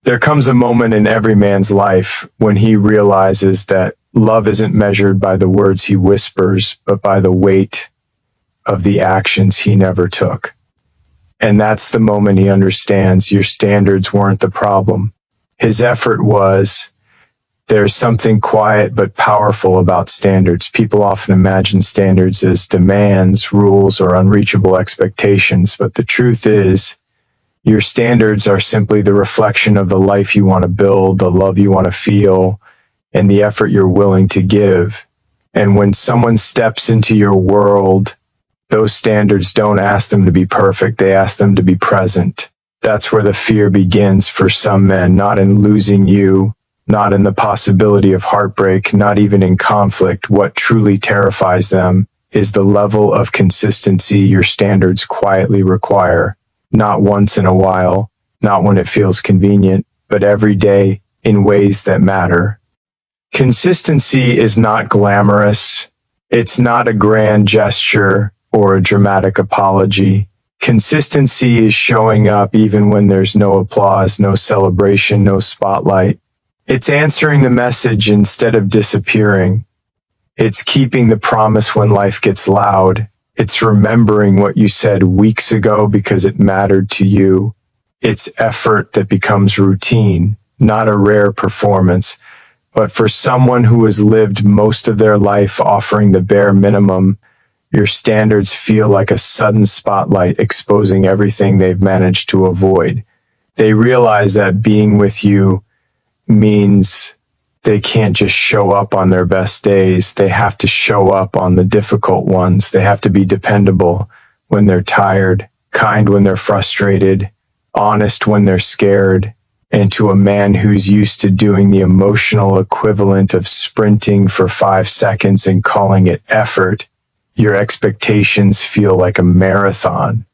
There comes a moment in every man's life when he realizes that love isn't measured by the words he whispers, but by the weight of the actions he never took. And that's the moment he understands your standards weren't the problem. His effort was. There's something quiet but powerful about standards. People often imagine standards as demands, rules, or unreachable expectations, but the truth is, your standards are simply the reflection of the life you want to build, the love you want to feel, and the effort you're willing to give. And when someone steps into your world, those standards don't ask them to be perfect, they ask them to be present. That's where the fear begins for some men, not in losing you, not in the possibility of heartbreak, not even in conflict. What truly terrifies them is the level of consistency your standards quietly require. Not once in a while, not when it feels convenient, but every day in ways that matter. Consistency is not glamorous. It's not a grand gesture or a dramatic apology. Consistency is showing up even when there's no applause, no celebration, no spotlight. It's answering the message instead of disappearing. It's keeping the promise when life gets loud. It's remembering what you said weeks ago because it mattered to you. It's effort that becomes routine, not a rare performance. But for someone who has lived most of their life offering the bare minimum, your standards feel like a sudden spotlight exposing everything they've managed to avoid. They realize that being with you means they can't just show up on their best days. They have to show up on the difficult ones. They have to be dependable when they're tired, kind when they're frustrated, honest when they're scared. And to a man who's used to doing the emotional equivalent of sprinting for 5 seconds and calling it effort, your expectations feel like a marathon.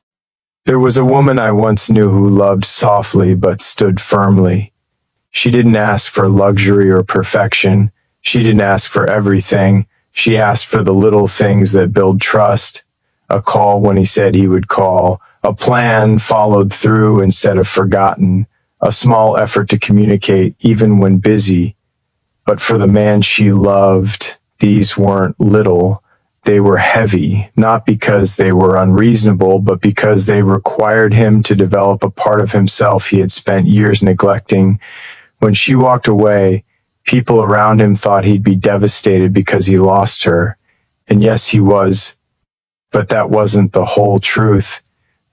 There was a woman I once knew who loved softly but stood firmly. She didn't ask for luxury or perfection. She didn't ask for everything. She asked for the little things that build trust. A call when he said he would call. A plan followed through instead of forgotten. A small effort to communicate even when busy. But for the man she loved, these weren't little. They were heavy, not because they were unreasonable, but because they required him to develop a part of himself he had spent years neglecting. When she walked away, people around him thought he'd be devastated because he lost her. And yes, he was. But that wasn't the whole truth.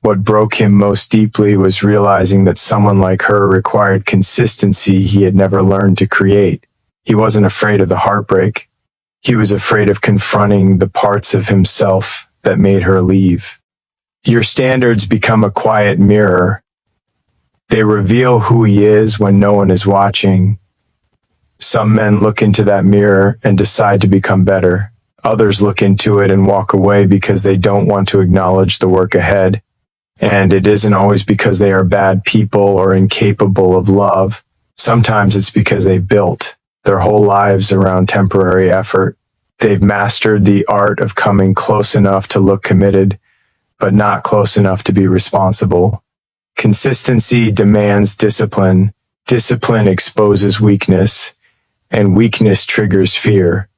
What broke him most deeply was realizing that someone like her required consistency he had never learned to create. He wasn't afraid of the heartbreak. He was afraid of confronting the parts of himself that made her leave. Your standards become a quiet mirror. They reveal who he is when no one is watching. Some men look into that mirror and decide to become better. Others look into it and walk away because they don't want to acknowledge the work ahead. And it isn't always because they are bad people or incapable of love. Sometimes it's because they built their whole lives around temporary effort. They've mastered the art of coming close enough to look committed, but not close enough to be responsible. Consistency demands discipline. Discipline exposes weakness, and weakness triggers fear.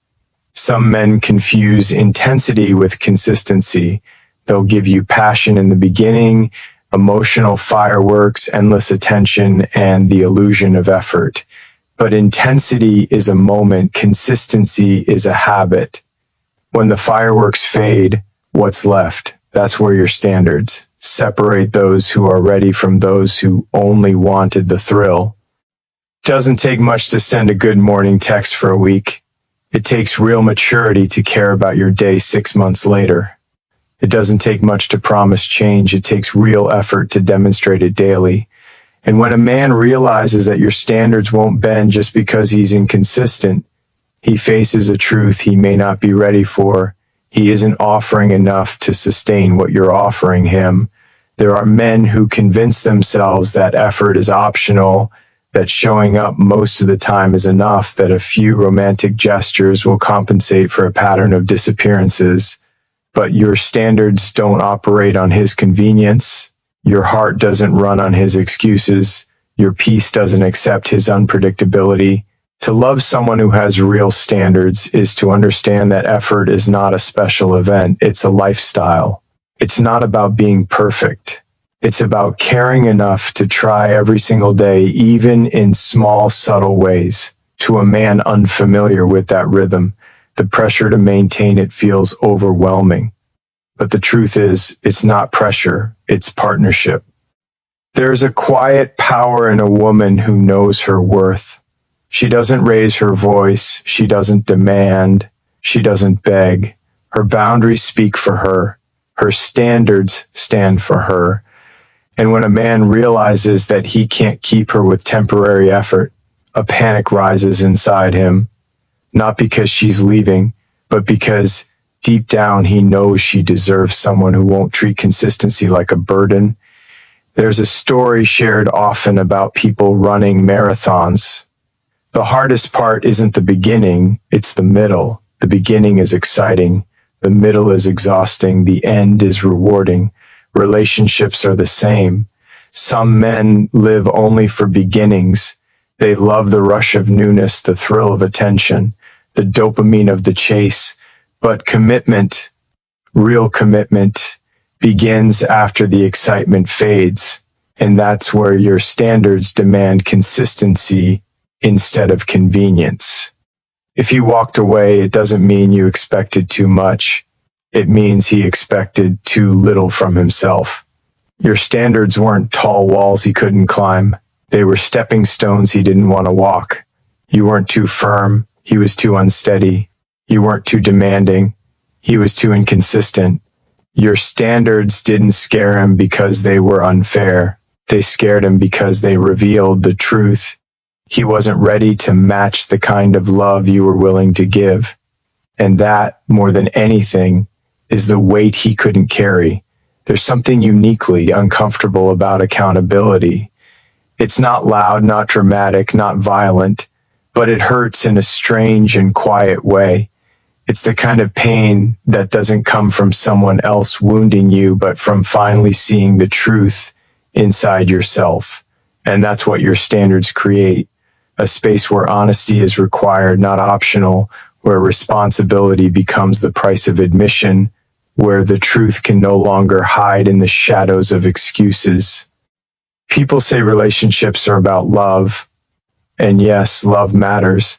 Some men confuse intensity with consistency. They'll give you passion in the beginning, emotional fireworks, endless attention, and the illusion of effort. But intensity is a moment, consistency is a habit. When the fireworks fade, what's left? That's where your standards separate those who are ready from those who only wanted the thrill. Doesn't take much to send a good morning text for a week. It takes real maturity to care about your day 6 months later. It doesn't take much to promise change. It takes real effort to demonstrate it daily. And when a man realizes that your standards won't bend just because he's inconsistent, he faces a truth he may not be ready for. He isn't offering enough to sustain what you're offering him. There are men who convince themselves that effort is optional, that showing up most of the time is enough, that a few romantic gestures will compensate for a pattern of disappearances. But your standards don't operate on his convenience. Your heart doesn't run on his excuses. Your peace doesn't accept his unpredictability. To love someone who has real standards is to understand that effort is not a special event, it's a lifestyle. It's not about being perfect. It's about caring enough to try every single day, even in small, subtle ways. To a man unfamiliar with that rhythm, the pressure to maintain it feels overwhelming. But the truth is, it's not pressure, it's partnership. There's a quiet power in a woman who knows her worth. She doesn't raise her voice, she doesn't demand, she doesn't beg. Her boundaries speak for her, her standards stand for her. And when a man realizes that he can't keep her with temporary effort, a panic rises inside him, not because she's leaving, but because deep down he knows she deserves someone who won't treat consistency like a burden. There's a story shared often about people running marathons. The hardest part isn't the beginning, it's the middle. The beginning is exciting, the middle is exhausting, the end is rewarding. Relationships are the same. Some men live only for beginnings. They love the rush of newness, the thrill of attention, the dopamine of the chase. But commitment, real commitment, begins after the excitement fades. And that's where your standards demand consistency instead of convenience. If he walked away, it doesn't mean you expected too much. It means he expected too little from himself. Your standards weren't tall walls he couldn't climb. They were stepping stones he didn't want to walk. You weren't too firm. He was too unsteady. You weren't too demanding. He was too inconsistent. Your standards didn't scare him because they were unfair. They scared him because they revealed the truth. He wasn't ready to match the kind of love you were willing to give. And that, more than anything, is the weight he couldn't carry. There's something uniquely uncomfortable about accountability. It's not loud, not dramatic, not violent, but it hurts in a strange and quiet way. It's the kind of pain that doesn't come from someone else wounding you, but from finally seeing the truth inside yourself. And that's what your standards create. A space where honesty is required, not optional, where responsibility becomes the price of admission, where the truth can no longer hide in the shadows of excuses. People say relationships are about love, and yes, love matters,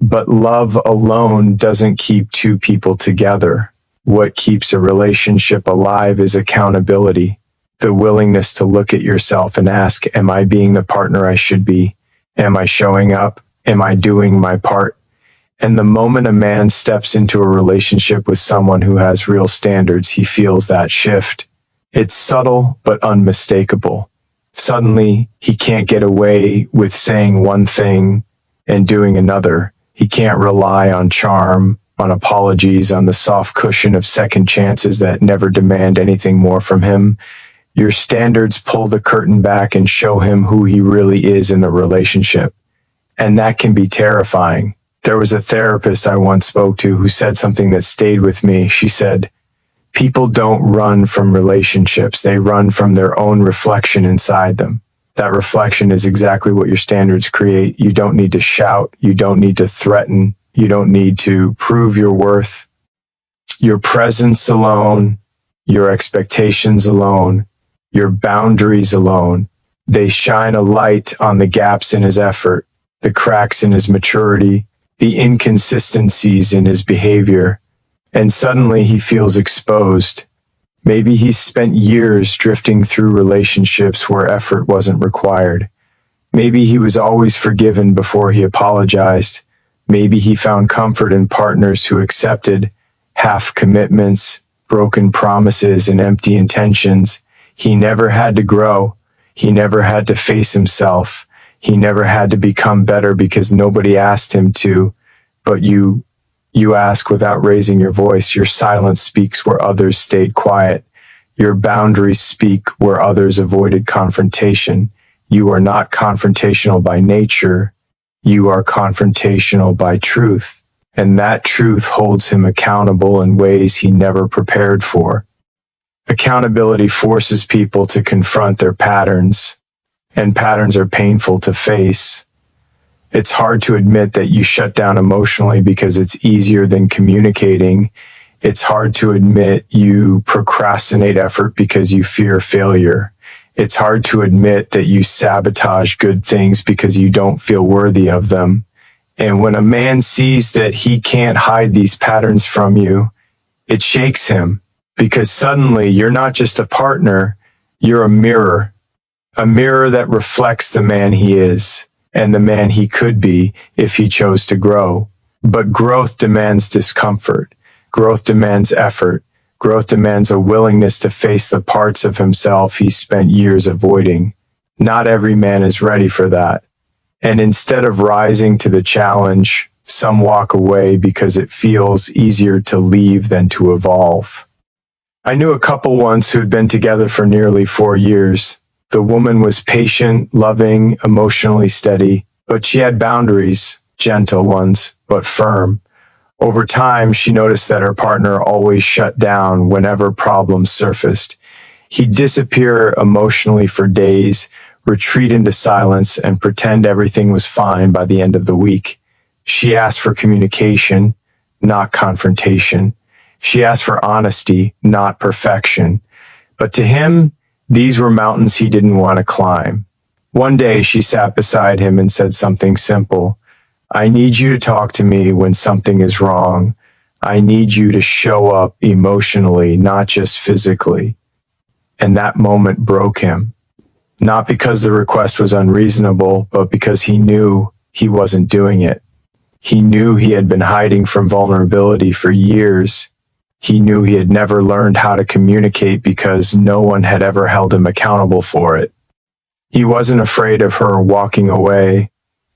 but love alone doesn't keep two people together. What keeps a relationship alive is accountability, the willingness to look at yourself and ask, am I being the partner I should be? Am I showing up? Am I doing my part? And the moment a man steps into a relationship with someone who has real standards, he feels that shift. It's subtle, but unmistakable. Suddenly, he can't get away with saying one thing and doing another. He can't rely on charm, on apologies, on the soft cushion of second chances that never demand anything more from him. Your standards pull the curtain back and show him who he really is in the relationship. And that can be terrifying. There was a therapist I once spoke to who said something that stayed with me. She said, people don't run from relationships. They run from their own reflection inside them. That reflection is exactly what your standards create. You don't need to shout. You don't need to threaten. You don't need to prove your worth. Your presence alone, your expectations alone, your boundaries alone, they shine a light on the gaps in his effort, the cracks in his maturity, the inconsistencies in his behavior, and suddenly he feels exposed. Maybe he's spent years drifting through relationships where effort wasn't required. Maybe he was always forgiven before he apologized. Maybe he found comfort in partners who accepted half commitments, broken promises, and empty intentions. He never had to grow. He never had to face himself. He never had to become better because nobody asked him to. But you ask without raising your voice. Your silence speaks where others stayed quiet. Your boundaries speak where others avoided confrontation. You are not confrontational by nature. You are confrontational by truth. And that truth holds him accountable in ways he never prepared for. Accountability forces people to confront their patterns. and patterns are painful to face. It's hard to admit that you shut down emotionally because it's easier than communicating. It's hard to admit you procrastinate effort because you fear failure. It's hard to admit that you sabotage good things because you don't feel worthy of them. And when a man sees that he can't hide these patterns from you, it shakes him, because suddenly you're not just a partner, you're a mirror that reflects the man he is and the man he could be if he chose to grow. But growth demands discomfort. Growth demands effort. Growth demands a willingness to face the parts of himself he spent years avoiding. Not every man is ready for that. And instead of rising to the challenge, some walk away because it feels easier to leave than to evolve. I knew a couple once who'd been together for nearly 4 years. The woman was patient, loving, emotionally steady, but she had boundaries, gentle ones, but firm. Over time, she noticed that her partner always shut down whenever problems surfaced. He'd disappear emotionally for days, retreat into silence, and pretend everything was fine by the end of the week. She asked for communication, not confrontation. She asked for honesty, not perfection. But to him, these were mountains he didn't want to climb. One day, she sat beside him and said something simple. I need you to talk to me when something is wrong. I need you to show up emotionally, not just physically. And that moment broke him. Not because the request was unreasonable, but because he knew he wasn't doing it. He knew he had been hiding from vulnerability for years. He knew he had never learned how to communicate because no one had ever held him accountable for it. He wasn't afraid of her walking away.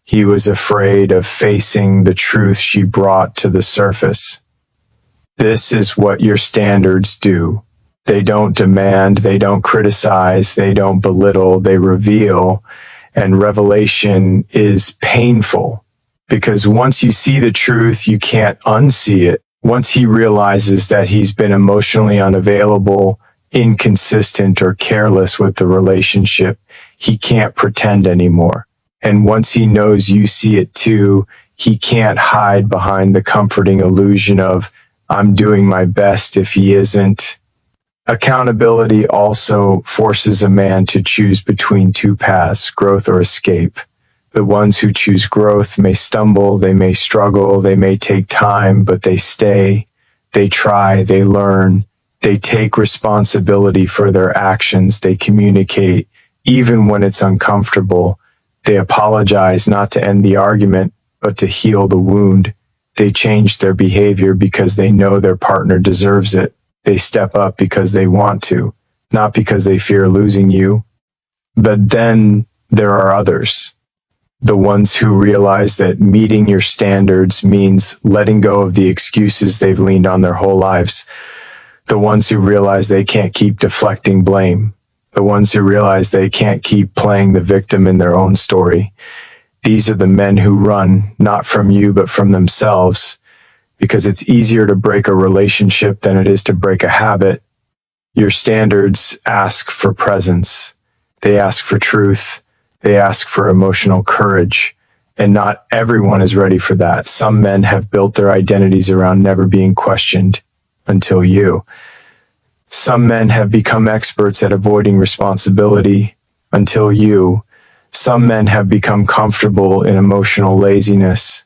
He was afraid of facing the truth she brought to the surface. This is what your standards do. They don't demand, they don't criticize, they don't belittle, they reveal. And revelation is painful because once you see the truth, you can't unsee it. Once he realizes that he's been emotionally unavailable, inconsistent, or careless with the relationship, he can't pretend anymore. And once he knows you see it too, he can't hide behind the comforting illusion of, I'm doing my best if he isn't. Accountability also forces a man to choose between two paths, growth or escape. The ones who choose growth may stumble, they may struggle, they may take time, but they stay, they try, they learn, they take responsibility for their actions, they communicate, even when it's uncomfortable. They apologize not to end the argument, but to heal the wound. They change their behavior because they know their partner deserves it. They step up because they want to, not because they fear losing you. But then there are others. The ones who realize that meeting your standards means letting go of the excuses they've leaned on their whole lives. The ones who realize they can't keep deflecting blame. The ones who realize they can't keep playing the victim in their own story. These are the men who run, not from you, but from themselves, because it's easier to break a relationship than it is to break a habit. Your standards ask for presence. They ask for truth. They ask for emotional courage. And not everyone is ready for that. Some men have built their identities around never being questioned until you. Some men have become experts at avoiding responsibility until you. Some men have become comfortable in emotional laziness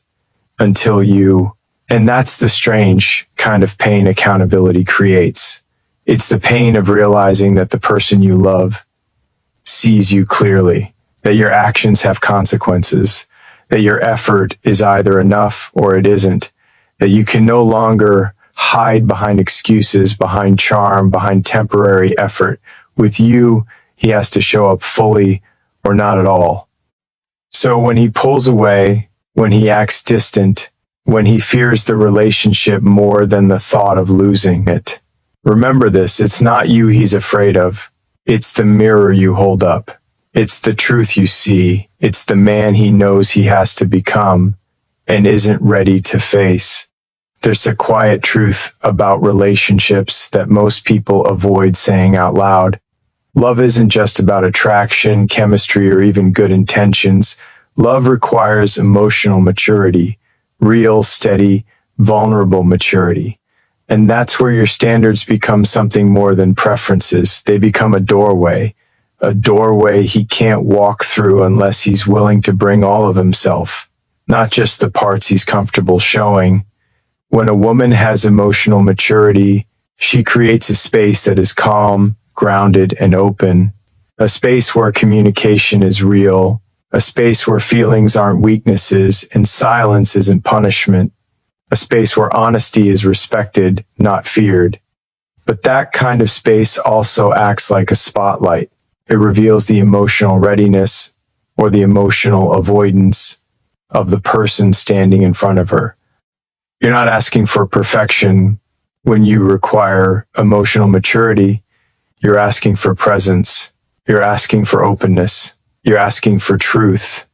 until you. And that's the strange kind of pain accountability creates. It's the pain of realizing that the person you love sees you clearly, that your actions have consequences, that your effort is either enough or it isn't, that you can no longer hide behind excuses, behind charm, behind temporary effort. With you, he has to show up fully or not at all. So when he pulls away, when he acts distant, when he fears the relationship more than the thought of losing it, remember this, it's not you he's afraid of. It's the mirror you hold up. It's the truth you see. It's the man he knows he has to become and isn't ready to face. There's a quiet truth about relationships that most people avoid saying out loud. Love isn't just about attraction, chemistry, or even good intentions. Love requires emotional maturity, real, steady, vulnerable maturity. And that's where your standards become something more than preferences. They become a doorway he can't walk through unless he's willing to bring all of himself, not just the parts he's comfortable showing. When a woman has emotional maturity, she creates a space that is calm, grounded, and open, a space where communication is real, a space where feelings aren't weaknesses and silence isn't punishment, a space where honesty is respected, not feared. But that kind of space also acts like a spotlight. It reveals the emotional readiness or the emotional avoidance of the person standing in front of her. You're not asking for perfection when you require emotional maturity. You're asking for presence. You're asking for openness. You're asking for truth.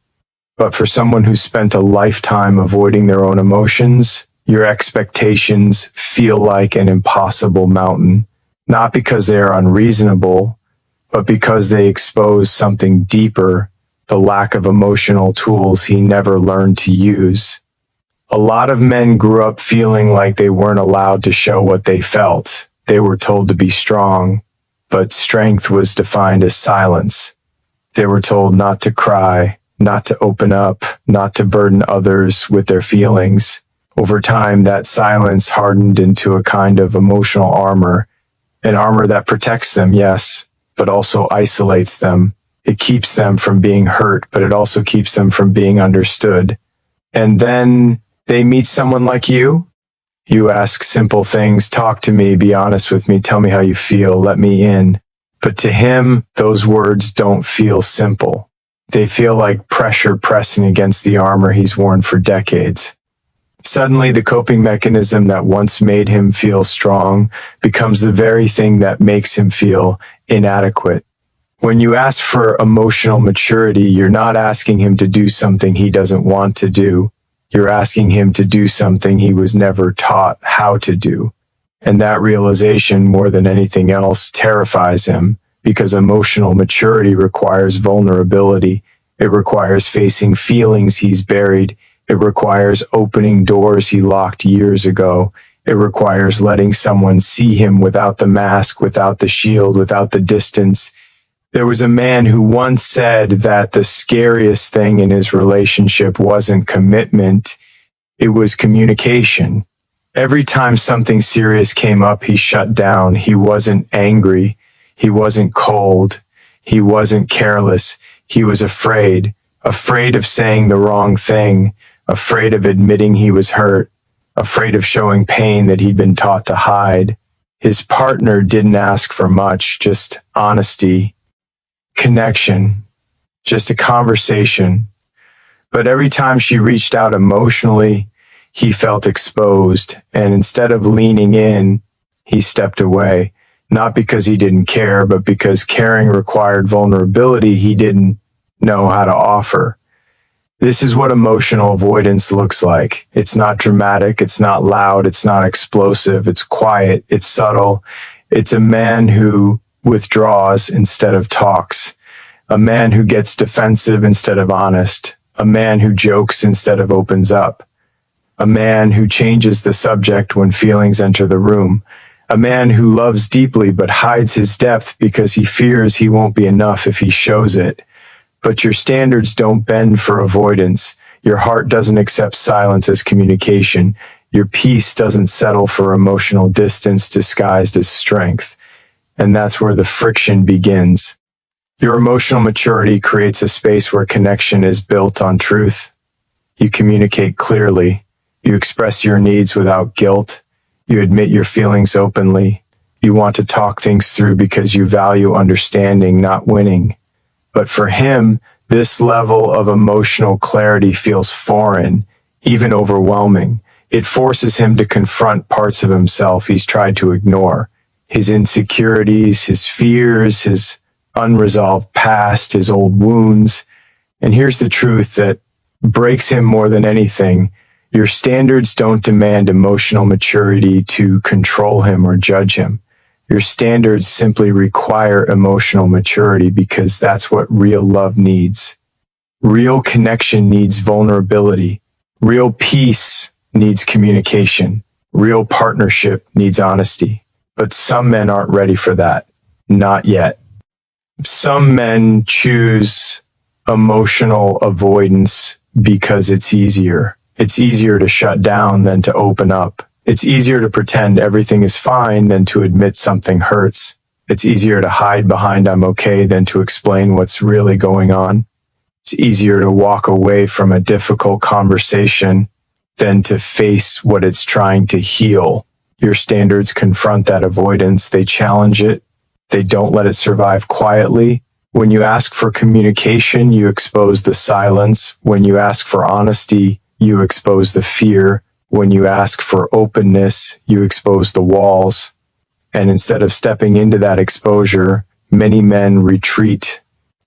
But for someone who's spent a lifetime avoiding their own emotions, your expectations feel like an impossible mountain, not because they are unreasonable, but because they expose something deeper, the lack of emotional tools he never learned to use. A lot of men grew up feeling like they weren't allowed to show what they felt. They were told to be strong, but strength was defined as silence. They were told not to cry, not to open up, not to burden others with their feelings. Over time, that silence hardened into a kind of emotional armor, an armor that protects them, yes, but also isolates them. It keeps them from being hurt, but it also keeps them from being understood. And then they meet someone like you. You ask simple things, talk to me, be honest with me, tell me how you feel, let me in. But to him, those words don't feel simple. They feel like pressure pressing against the armor he's worn for decades. Suddenly, the coping mechanism that once made him feel strong becomes the very thing that makes him feel inadequate. When you ask for emotional maturity, you're not asking him to do something he doesn't want to do. You're asking him to do something he was never taught how to do. And that realization, more than anything else, terrifies him, because emotional maturity requires vulnerability. It requires facing feelings he's buried. It requires opening doors he locked years ago. It requires letting someone see him without the mask, without the shield, without the distance. There was a man who once said that the scariest thing in his relationship wasn't commitment, it was communication. Every time something serious came up, he shut down. He wasn't angry. He wasn't cold. He wasn't careless. He was afraid of saying the wrong thing, afraid of admitting he was hurt, afraid of showing pain that he'd been taught to hide. His partner didn't ask for much, just honesty, connection, just a conversation. But every time she reached out emotionally, he felt exposed, and instead of leaning in, he stepped away, not because he didn't care, but because caring required vulnerability he didn't know how to offer. This is what emotional avoidance looks like. It's not dramatic, it's not loud, it's not explosive, it's quiet, it's subtle. It's a man who withdraws instead of talks, a man who gets defensive instead of honest, a man who jokes instead of opens up, a man who changes the subject when feelings enter the room, a man who loves deeply but hides his depth because he fears he won't be enough if he shows it. But your standards don't bend for avoidance. Your heart doesn't accept silence as communication. Your peace doesn't settle for emotional distance disguised as strength. And that's where the friction begins. Your emotional maturity creates a space where connection is built on truth. You communicate clearly. You express your needs without guilt. You admit your feelings openly. You want to talk things through because you value understanding, not winning. But for him, this level of emotional clarity feels foreign, even overwhelming. It forces him to confront parts of himself he's tried to ignore. His insecurities, his fears, his unresolved past, his old wounds. And here's the truth that breaks him more than anything. Your standards don't demand emotional maturity to control him or judge him. Your standards simply require emotional maturity because that's what real love needs. Real connection needs vulnerability. Real peace needs communication. Real partnership needs honesty. But some men aren't ready for that. Not yet. Some men choose emotional avoidance because it's easier. It's easier to shut down than to open up. It's easier to pretend everything is fine than to admit something hurts. It's easier to hide behind "I'm okay" than to explain what's really going on. It's easier to walk away from a difficult conversation than to face what it's trying to heal. Your standards confront that avoidance. They challenge it. They don't let it survive quietly. When you ask for communication, you expose the silence. When you ask for honesty, you expose the fear. When you ask for openness, you expose the walls. And instead of stepping into that exposure, many men retreat.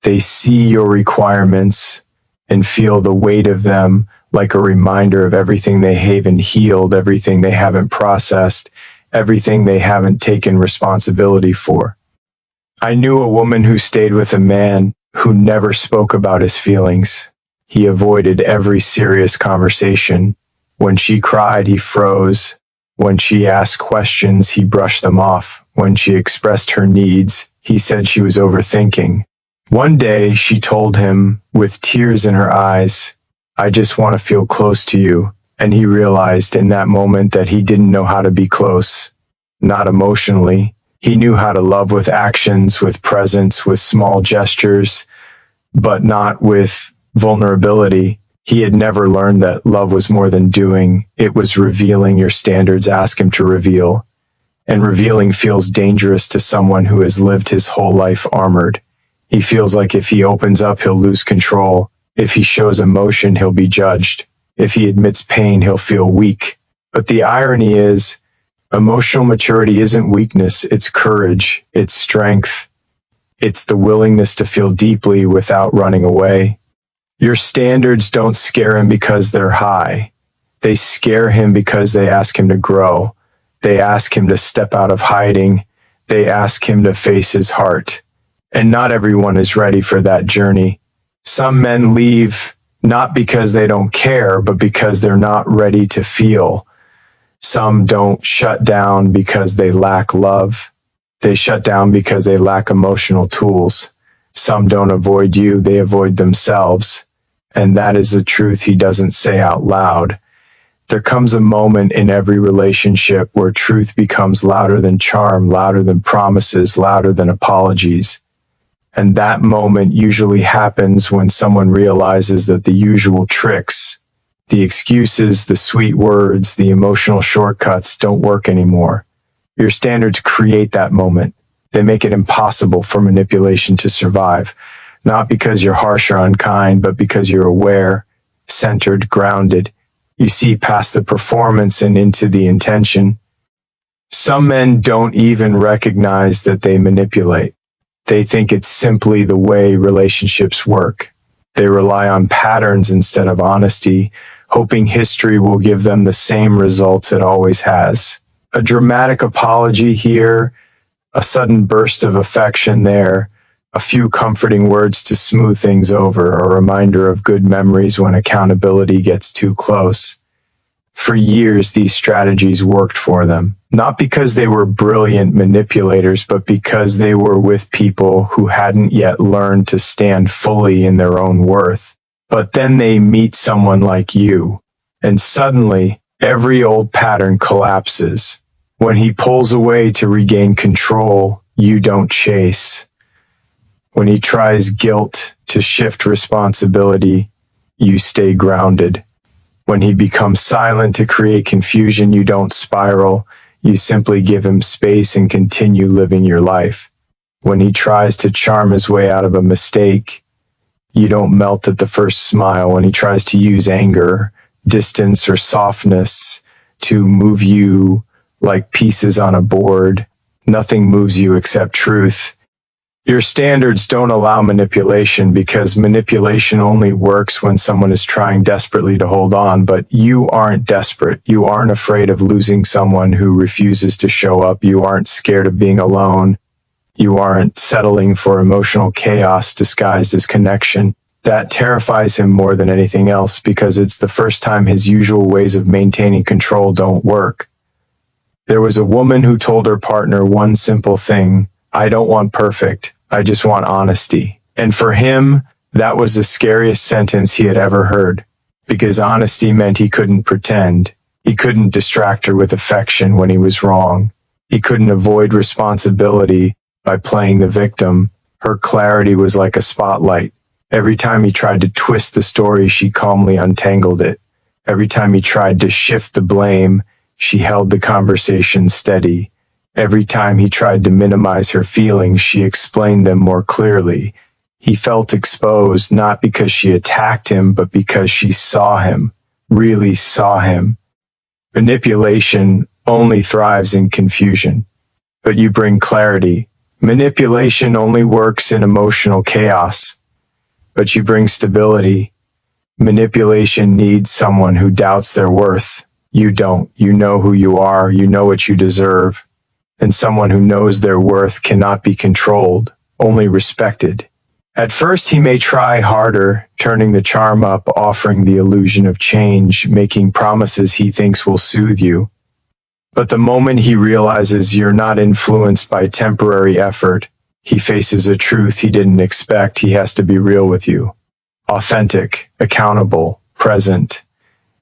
They see your requirements and feel the weight of them like a reminder of everything they haven't healed, everything they haven't processed, everything they haven't taken responsibility for. I knew a woman who stayed with a man who never spoke about his feelings. He avoided every serious conversation. When she cried, he froze. When she asked questions, he brushed them off. When she expressed her needs, he said she was overthinking. One day, she told him, with tears in her eyes, "I just want to feel close to you." And he realized in that moment that he didn't know how to be close. Not emotionally. He knew how to love with actions, with presence, with small gestures, but not with vulnerability. He had never learned that love was more than doing. It was revealing. Your standards ask him to reveal. And revealing feels dangerous to someone who has lived his whole life armored. He feels like if he opens up, he'll lose control. If he shows emotion, he'll be judged. If he admits pain, he'll feel weak. But the irony is, emotional maturity isn't weakness, it's courage, it's strength. It's the willingness to feel deeply without running away. Your standards don't scare him because they're high. They scare him because they ask him to grow. They ask him to step out of hiding. They ask him to face his heart. And not everyone is ready for that journey. Some men leave not because they don't care, but because they're not ready to feel. Some don't shut down because they lack love. They shut down because they lack emotional tools. Some don't avoid you, they avoid themselves. And that is the truth he doesn't say out loud. There comes a moment in every relationship where truth becomes louder than charm, louder than promises, louder than apologies. And that moment usually happens when someone realizes that the usual tricks, the excuses, the sweet words, the emotional shortcuts don't work anymore. Your standards create that moment. They make it impossible for manipulation to survive, not because you're harsh or unkind, but because you're aware, centered, grounded. You see past the performance and into the intention. Some men don't even recognize that they manipulate. They think it's simply the way relationships work. They rely on patterns instead of honesty, hoping history will give them the same results it always has. A dramatic apology here, a sudden burst of affection there, a few comforting words to smooth things over, a reminder of good memories when accountability gets too close. For years, these strategies worked for them, not because they were brilliant manipulators, but because they were with people who hadn't yet learned to stand fully in their own worth. But then they meet someone like you, and suddenly, every old pattern collapses. When he pulls away to regain control, you don't chase. When he tries guilt to shift responsibility, you stay grounded. When he becomes silent to create confusion, you don't spiral. You simply give him space and continue living your life. When he tries to charm his way out of a mistake, you don't melt at the first smile. When he tries to use anger, distance, or softness to move you like pieces on a board, nothing moves you except truth. Your standards don't allow manipulation because manipulation only works when someone is trying desperately to hold on, but you aren't desperate. You aren't afraid of losing someone who refuses to show up. You aren't scared of being alone. You aren't settling for emotional chaos disguised as connection. That terrifies him more than anything else because it's the first time his usual ways of maintaining control don't work. There was a woman who told her partner one simple thing: I don't want perfect, I just want honesty. And for him, that was the scariest sentence he had ever heard, because honesty meant he couldn't pretend. He couldn't distract her with affection when he was wrong. He couldn't avoid responsibility by playing the victim. Her clarity was like a spotlight. Every time he tried to twist the story, she calmly untangled it. Every time he tried to shift the blame, she held the conversation steady. Every time he tried to minimize her feelings, she explained them more clearly. He felt exposed, not because she attacked him, but because she saw him, really saw him. Manipulation only thrives in confusion, but you bring clarity. Manipulation only works in emotional chaos, but you bring stability. Manipulation needs someone who doubts their worth. You don't. You know who you are. You know what you deserve. And someone who knows their worth cannot be controlled, only respected. At first, he may try harder, turning the charm up, offering the illusion of change, making promises he thinks will soothe you. But the moment he realizes you're not influenced by temporary effort, he faces a truth he didn't expect. He has to be real with you. Authentic, accountable, present.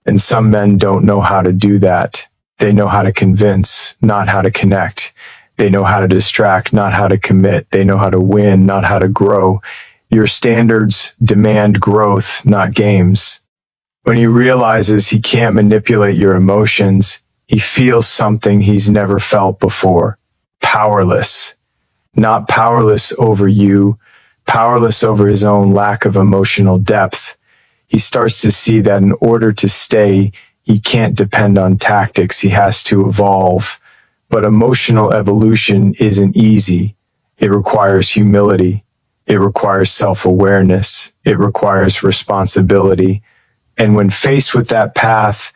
And some men don't know how to do that. They know how to convince, not how to connect. They know how to distract, not how to commit. They know how to win, not how to grow. Your standards demand growth, not games. When he realizes he can't manipulate your emotions, he feels something he's never felt before. Powerless. Not powerless over you, powerless over his own lack of emotional depth. He starts to see that in order to stay, he can't depend on tactics. He has to evolve. But emotional evolution isn't easy. It requires humility. It requires self-awareness. It requires responsibility. And when faced with that path,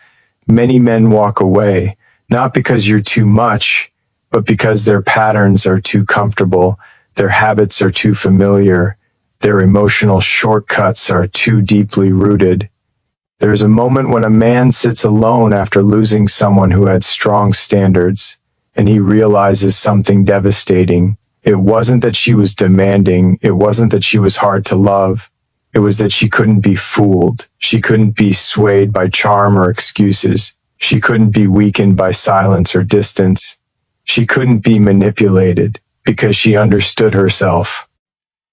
many men walk away, not because you're too much, but because their patterns are too comfortable, their habits are too familiar, their emotional shortcuts are too deeply rooted. There's a moment when a man sits alone after losing someone who had strong standards, and he realizes something devastating. It wasn't that she was demanding. It wasn't that she was hard to love. It was that she couldn't be fooled. She couldn't be swayed by charm or excuses. She couldn't be weakened by silence or distance. She couldn't be manipulated because she understood herself.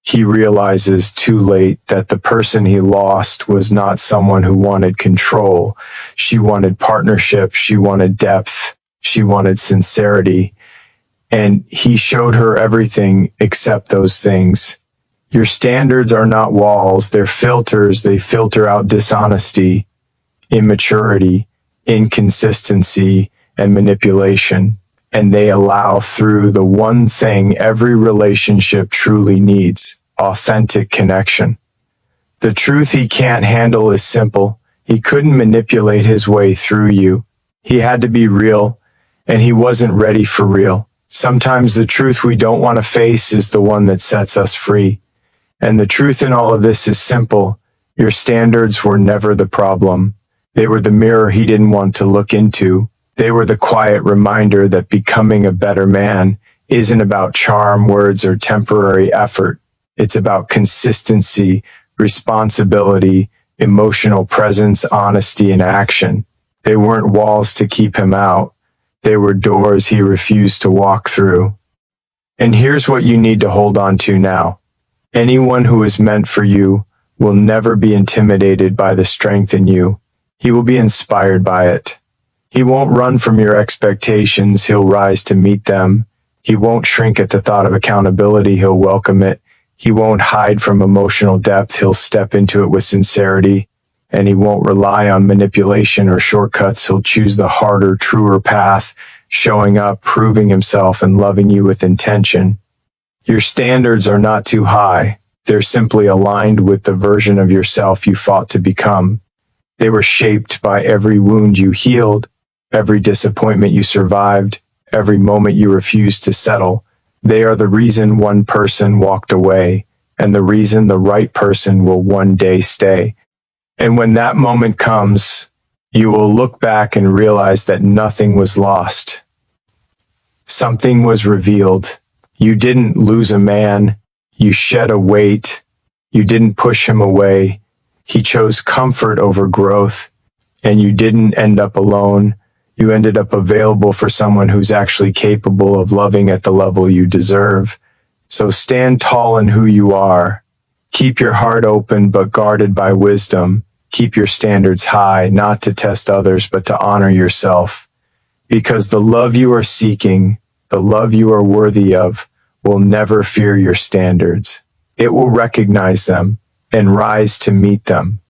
He realizes too late that the person he lost was not someone who wanted control. She wanted partnership. She wanted depth. She wanted sincerity. And he showed her everything except those things. Your standards are not walls. They're filters. They filter out dishonesty, immaturity, inconsistency, and manipulation. And they allow through the one thing every relationship truly needs: authentic connection. The truth he can't handle is simple. He couldn't manipulate his way through you. He had to be real, and he wasn't ready for real. Sometimes the truth we don't want to face is the one that sets us free. And the truth in all of this is simple. Your standards were never the problem. They were the mirror he didn't want to look into. They were the quiet reminder that becoming a better man isn't about charm, words, or temporary effort. It's about consistency, responsibility, emotional presence, honesty, and action. They weren't walls to keep him out. They were doors he refused to walk through. And here's what you need to hold on to now. Anyone who is meant for you will never be intimidated by the strength in you. He will be inspired by it. He won't run from your expectations. He'll rise to meet them. He won't shrink at the thought of accountability. He'll welcome it. He won't hide from emotional depth. He'll step into it with sincerity. And he won't rely on manipulation or shortcuts. He'll choose the harder, truer path, showing up, proving himself, and loving you with intention. Your standards are not too high. They're simply aligned with the version of yourself you fought to become. They were shaped by every wound you healed, every disappointment you survived, every moment you refused to settle. They are the reason one person walked away, and the reason the right person will one day stay. And when that moment comes, you will look back and realize that nothing was lost. Something was revealed. You didn't lose a man. You shed a weight. You didn't push him away. He chose comfort over growth. And you didn't end up alone. You ended up available for someone who's actually capable of loving at the level you deserve. So stand tall in who you are. Keep your heart open but guarded by wisdom. Keep your standards high, not to test others, but to honor yourself. Because the love you are seeking, the love you are worthy of, will never fear your standards. It will recognize them and rise to meet them.